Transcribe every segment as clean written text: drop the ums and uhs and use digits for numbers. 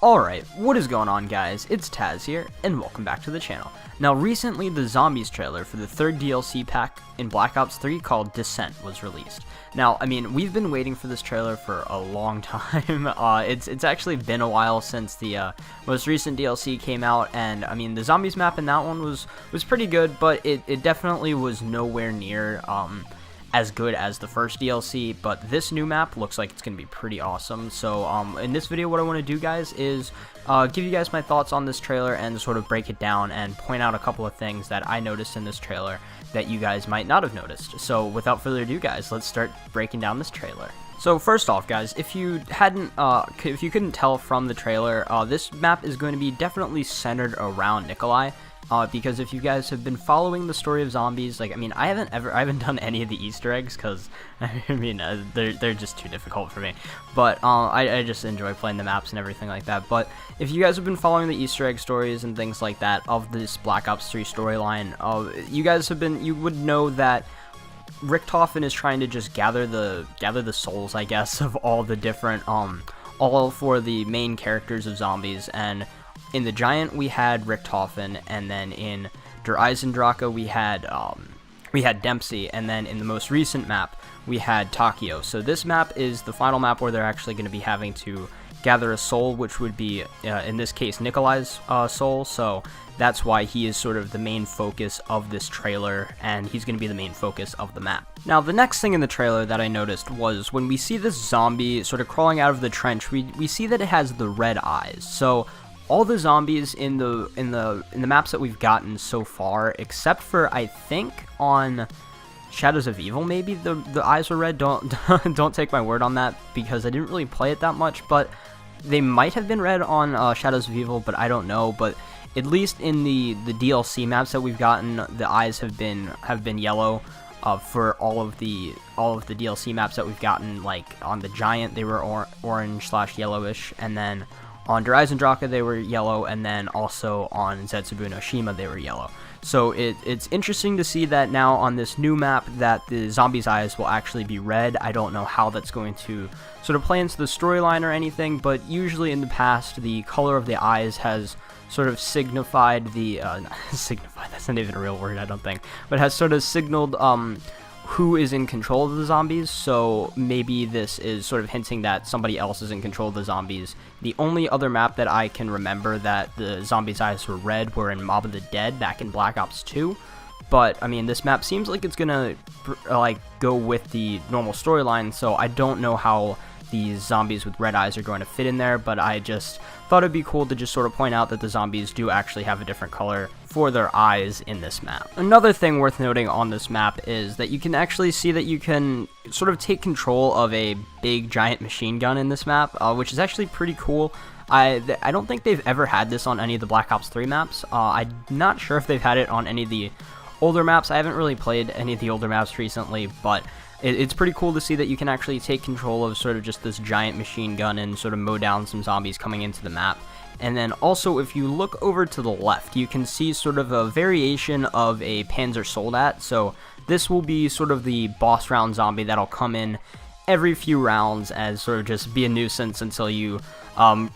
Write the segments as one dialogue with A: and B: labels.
A: Alright, what is going on guys, it's Tazz here, and welcome back to the channel. Now recently the Zombies trailer for the third DLC pack in Black Ops 3 called Descent was released. Now, I mean, we've been waiting for this trailer for a long time. It's actually been a while since the most recent DLC came out, and I mean, the Zombies map in that one was pretty good, but it definitely was nowhere near as good as the first DLC, but this new map looks like it's going to be pretty awesome. So in this video, what I want to do, guys, is give you guys my thoughts on this trailer and sort of break it down and point out a couple of things that I noticed in this trailer that you guys might not have noticed. So without further ado, guys, let's start breaking down this trailer. So first off, guys, if you couldn't tell from the trailer, this map is going to be definitely centered around Nikolai. Because if you guys have been following the story of Zombies, like, I mean, I haven't done any of the Easter eggs, because, I mean, they're just too difficult for me, but, I just enjoy playing the maps and everything like that. But if you guys have been following the Easter egg stories and things like that of this Black Ops 3 storyline, you would know that Richtofen is trying to just gather the souls, I guess, of all the different, all for the main characters of Zombies. And in the Giant, we had Richtofen, and then in Der Eisendrache, we had Dempsey, and then in the most recent map, we had Takio. So this map is the final map where they're actually going to be having to gather a soul, which would be, in this case, Nikolai's soul. So that's why he is sort of the main focus of this trailer, and he's going to be the main focus of the map. Now, the next thing in the trailer that I noticed was when we see this zombie sort of crawling out of the trench, we see that it has the red eyes. So all the zombies in the maps that we've gotten so far, except for, I think, on Shadows of Evil, maybe the eyes were red. Don't take my word on that, because I didn't really play it that much, but they might have been red on Shadows of Evil, but I don't know. But at least in the DLC maps that we've gotten, the eyes have been yellow. For all of the DLC maps that we've gotten, like on the Giant, they were orange/yellowish, and then on Der Eisendrache, they were yellow, and then also on Zetsubu no Shima, they were yellow. So it's interesting to see that now on this new map that the zombies' eyes will actually be red. I don't know how that's going to sort of play into the storyline or anything, but usually in the past, the color of the eyes has sort of signified the, signified, that's not even a real word, I don't think, but has sort of signaled, who is in control of the zombies. So maybe this is sort of hinting that somebody else is in control of the zombies. The only other map that I can remember that the zombies' eyes were red were in Mob of the Dead back in Black Ops 2. But, I mean, this map seems like it's gonna, like, go with the normal storyline, so I don't know how these zombies with red eyes are going to fit in there, but I just thought it'd be cool to just sort of point out that the zombies do actually have a different color for their eyes in this map. Another thing worth noting on this map is that you can actually see that you can sort of take control of a big giant machine gun in this map, which is actually pretty cool. I don't think they've ever had this on any of the Black Ops 3 maps. I'm not sure if they've had it on any of the older maps. I haven't really played any of the older maps recently, but it's pretty cool to see that you can actually take control of sort of just this giant machine gun and sort of mow down some zombies coming into the map. And then also, if you look over to the left, you can see sort of a variation of a Panzer Soldat. So this will be sort of the boss round zombie that'll come in every few rounds as sort of just be a nuisance until you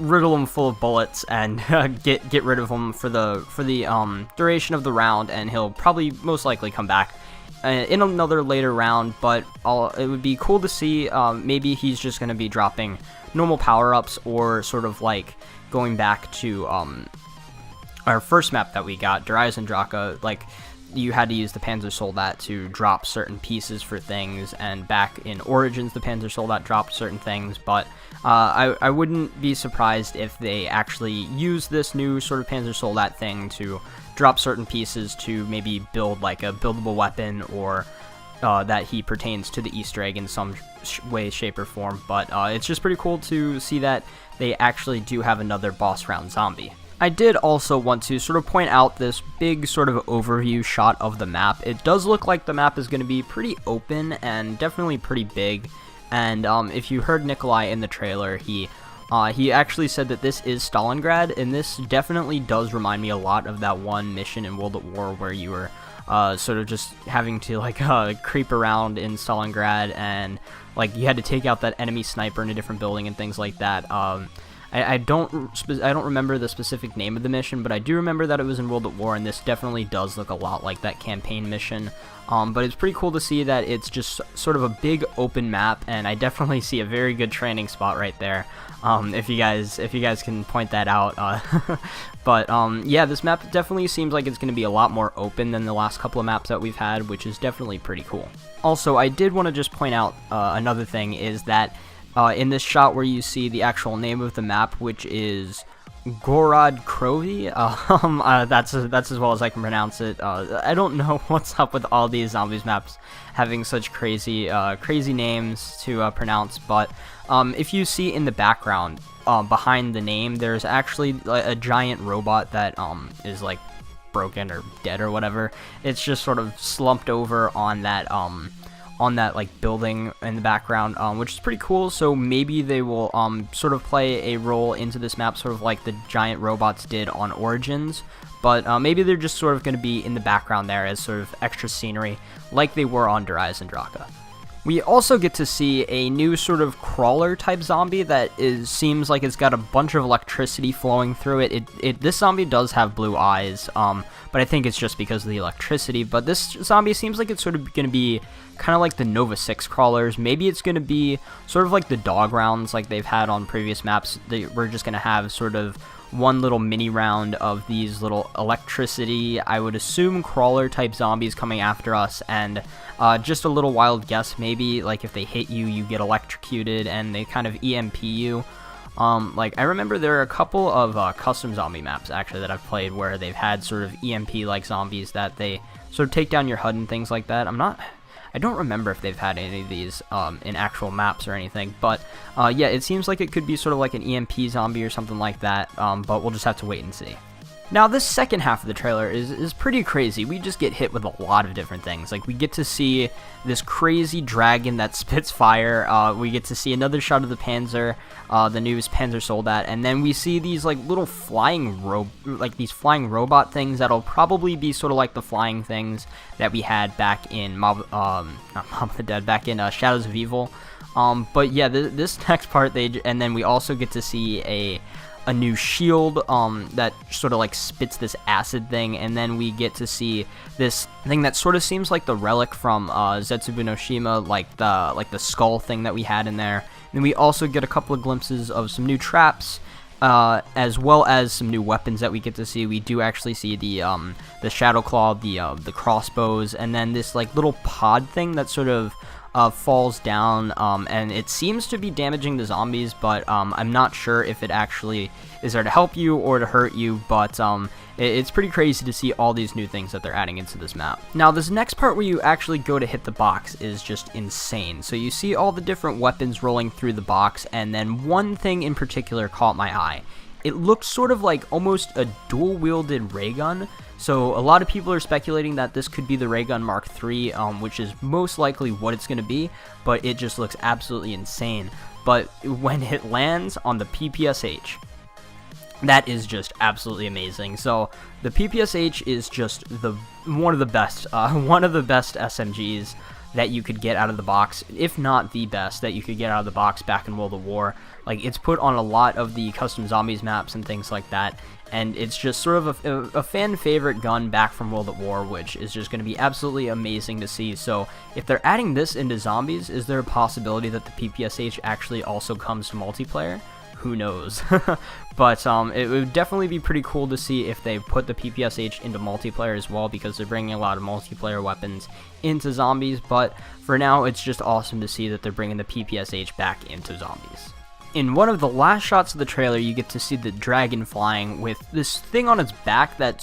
A: riddle him full of bullets and get rid of him for the duration of the round, and he'll probably most likely come back in another later round. But it would be cool to see, maybe he's just going to be dropping normal power-ups, or sort of like going back to our first map that we got, Der Eisendrache, like you had to use the Panzer Soldat to drop certain pieces for things, and back in Origins the Panzer Soldat dropped certain things. But I wouldn't be surprised if they actually use this new sort of Panzer Soldat thing to drop certain pieces to maybe build like a buildable weapon, or that he pertains to the Easter egg in some way, shape, or form. But it's just pretty cool to see that they actually do have another boss round zombie. I did also want to sort of point out this big sort of overview shot of the map. It does look like the map is going to be pretty open and definitely pretty big. And if you heard Nikolai in the trailer, he actually said that this is Stalingrad, and this definitely does remind me a lot of that one mission in World at War where you were sort of just having to like creep around in Stalingrad, and like you had to take out that enemy sniper in a different building and things like that. I don't remember the specific name of the mission, but I do remember that it was in World at War, and this definitely does look a lot like that campaign mission. But it's pretty cool to see that it's just sort of a big open map, and I definitely see a very good training spot right there. If you guys can point that out. But yeah, this map definitely seems like it's going to be a lot more open than the last couple of maps that we've had, which is definitely pretty cool. Also, I did want to just point out another thing is that in this shot where you see the actual name of the map, which is Gorod Krovi, that's as well as I can pronounce it. I don't know what's up with all these zombies maps having such crazy names to pronounce, but if you see in the background behind the name, there's actually a giant robot that is like broken or dead or whatever. It's just sort of slumped over on that like building in the background, which is pretty cool. So maybe they will sort of play a role into this map, sort of like the giant robots did on Origins, but maybe they're just sort of going to be in the background there as sort of extra scenery like they were on Darius and Draka. We also get to see a new sort of crawler type zombie that seems like it's got a bunch of electricity flowing through it. This zombie does have blue eyes, but I think it's just because of the electricity. But this zombie seems like it's sort of going to be kind of like the Nova 6 crawlers. Maybe it's going to be sort of like the dog rounds like they've had on previous maps. We're just going to have sort of one little mini round of these little electricity, I would assume, crawler type zombies coming after us, and just a little wild guess, maybe like if they hit you, you get electrocuted and they kind of EMP you. Like I remember there are a couple of custom zombie maps actually that I've played where they've had sort of EMP like zombies that they sort of take down your HUD and things like that. I don't remember if they've had any of these in actual maps or anything, but yeah, it seems like it could be sort of like an EMP zombie or something like that, but we'll just have to wait and see. Now, this second half of the trailer is pretty crazy. We just get hit with a lot of different things. Like, we get to see this crazy dragon that spits fire. We get to see another shot of the Panzer, the newest Panzer Soldat, and then we see these like little flying robot things that'll probably be sort of like the flying things that we had back in not Mob of the Dead, back in Shadows of Evil. But yeah, this next part, and then we also get to see a new shield that sort of like spits this acid thing, and then we get to see this thing that sort of seems like the relic from Zetsubu no Shima, like the skull thing that we had in there. And then we also get a couple of glimpses of some new traps, as well as some new weapons that we get to see. We do actually see the Shadow Claw, the crossbows, and then this like little pod thing that sort of falls down, and it seems to be damaging the zombies, but I'm not sure if it actually is there to help you or to hurt you, but it's pretty crazy to see all these new things that they're adding into this map. Now, this next part where you actually go to hit the box is just insane. So you see all the different weapons rolling through the box, and then one thing in particular caught my eye. It looks sort of like almost a dual-wielded ray gun. So a lot of people are speculating that this could be the Ray Gun Mark III, which is most likely what it's going to be, but it just looks absolutely insane. But when it lands on the PPSH, that is just absolutely amazing. So the PPSH is just one of the best SMGs that you could get out of the box, if not the best that you could get out of the box back in World of War. Like, it's put on a lot of the custom zombies maps and things like that, and it's just sort of a fan favorite gun back from World at War, which is just going to be absolutely amazing to see. So if they're adding this into zombies, is there a possibility that the PPSH actually also comes to multiplayer? Who knows? But it would definitely be pretty cool to see if they put the PPSH into multiplayer as well, because they're bringing a lot of multiplayer weapons into zombies. But for now, it's just awesome to see that they're bringing the PPSH back into zombies. In one of the last shots of the trailer, you get to see the dragon flying with this thing on its back that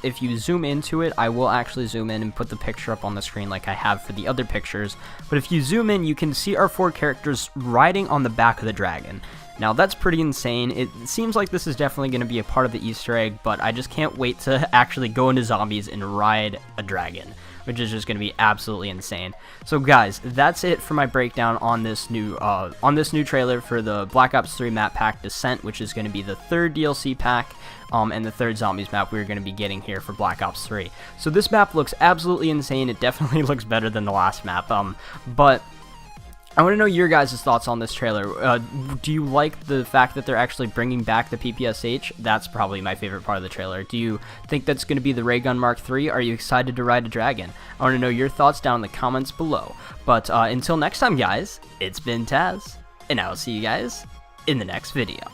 A: if you zoom into it, I will actually zoom in and put the picture up on the screen like I have for the other pictures, but if you zoom in, you can see our 4 characters riding on the back of the dragon. Now, that's pretty insane. It seems like this is definitely going to be a part of the Easter egg, but I just can't wait to actually go into zombies and ride a dragon, which is just going to be absolutely insane. So guys, that's it for my breakdown on this new trailer for the Black Ops 3 map pack Descent, which is going to be the 3rd DLC pack, and the 3rd zombies map we're going to be getting here for Black Ops 3. So this map looks absolutely insane. It definitely looks better than the last map, but I want to know your guys' thoughts on this trailer. Do you like the fact that they're actually bringing back the PPSH? That's probably my favorite part of the trailer. Do you think that's going to be the Ray Gun Mark III? Are you excited to ride a dragon? I want to know your thoughts down in the comments below. But until next time, guys, it's been Tazz, and I will see you guys in the next video.